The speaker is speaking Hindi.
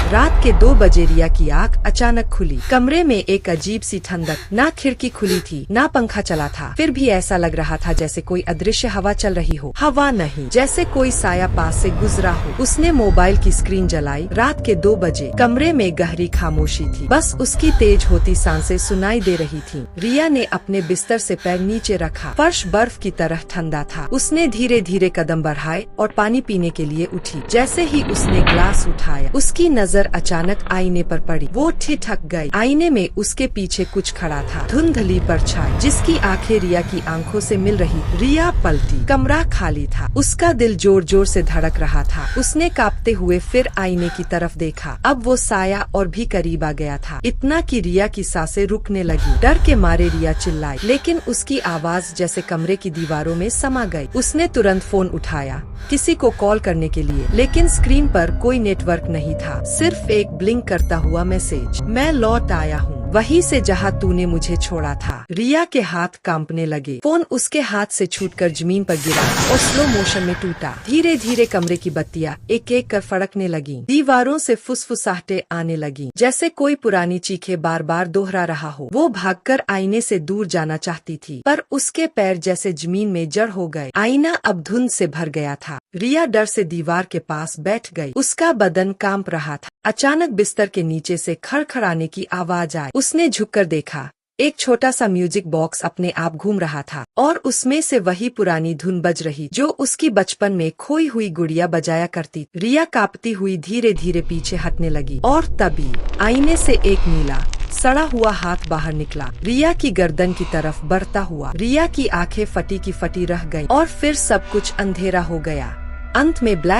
रात के 2 बजे रिया की आँख अचानक खुली। कमरे में एक अजीब सी ठंडक, ना खिड़की खुली थी ना पंखा चला था, फिर भी ऐसा लग रहा था जैसे कोई अदृश्य हवा चल रही हो। हवा नहीं, जैसे कोई साया पास से गुजरा हो। उसने मोबाइल की स्क्रीन जलाई। रात के 2 बजे कमरे में गहरी खामोशी थी, बस उसकी तेज होती सांसें सुनाई दे रही थीं। रिया ने अपने बिस्तर से पैर नीचे रखा। फर्श बर्फ की तरह ठंडा था। उसने धीरे धीरे कदम बढ़ाए और पानी पीने के लिए उठी। जैसे ही उसने ग्लास उठाया, उसकी नजर अचानक आईने पर पड़ी। वो ठिठक गई। आईने में उसके पीछे कुछ खड़ा था, धुंधली परछाई जिसकी आंखें रिया की आंखों से मिल रही। रिया पलटी। कमरा खाली था। उसका दिल जोर जोर से धड़क रहा था। उसने कांपते हुए फिर आईने की तरफ देखा। अब वो साया और भी करीब आ गया था, इतना कि रिया की सांसें रुकने लगी। डर के मारे रिया चिल्लाई, लेकिन उसकी आवाज जैसे कमरे की दीवारों में समा गई। उसने तुरंत फोन उठाया, किसी को कॉल करने के लिए, लेकिन स्क्रीन पर कोई नेटवर्क नहीं था, सिर्फ एक ब्लिंक करता हुआ मैसेज, मैं लौट आया हूँ, वहीं से जहाँ तूने मुझे छोड़ा था। रिया के हाथ कांपने लगे। फोन उसके हाथ से छूटकर जमीन पर गिरा और स्लो मोशन में टूटा। धीरे धीरे कमरे की बत्तियां एक एक कर फड़कने लगी। दीवारों से फुसफुसाहटें आने लगी, जैसे कोई पुरानी चीखें बार बार दोहरा रहा हो। वो भागकर आईने से दूर जाना चाहती थी, पर उसके पैर जैसे जमीन में जड़ हो गए। आईना अब धुंध से भर गया था। रिया डर से दीवार के पास बैठ गई। उसका बदन कांप रहा था। अचानक बिस्तर के नीचे से खड़खड़ाने की आवाज आई। उसने झुककर देखा। एक छोटा सा म्यूजिक बॉक्स अपने आप घूम रहा था और उसमें से वही पुरानी धुन बज रही जो उसकी बचपन में खोई हुई गुड़िया बजाया करती। रिया कांपती हुई धीरे धीरे पीछे हटने लगी और तभी आईने से एक नीला सड़ा हुआ हाथ बाहर निकला, रिया की गर्दन की तरफ बढ़ता हुआ। रिया की आंखें फटी की फटी रह गईं और फिर सब कुछ अंधेरा हो गया। अंत में ब्लैक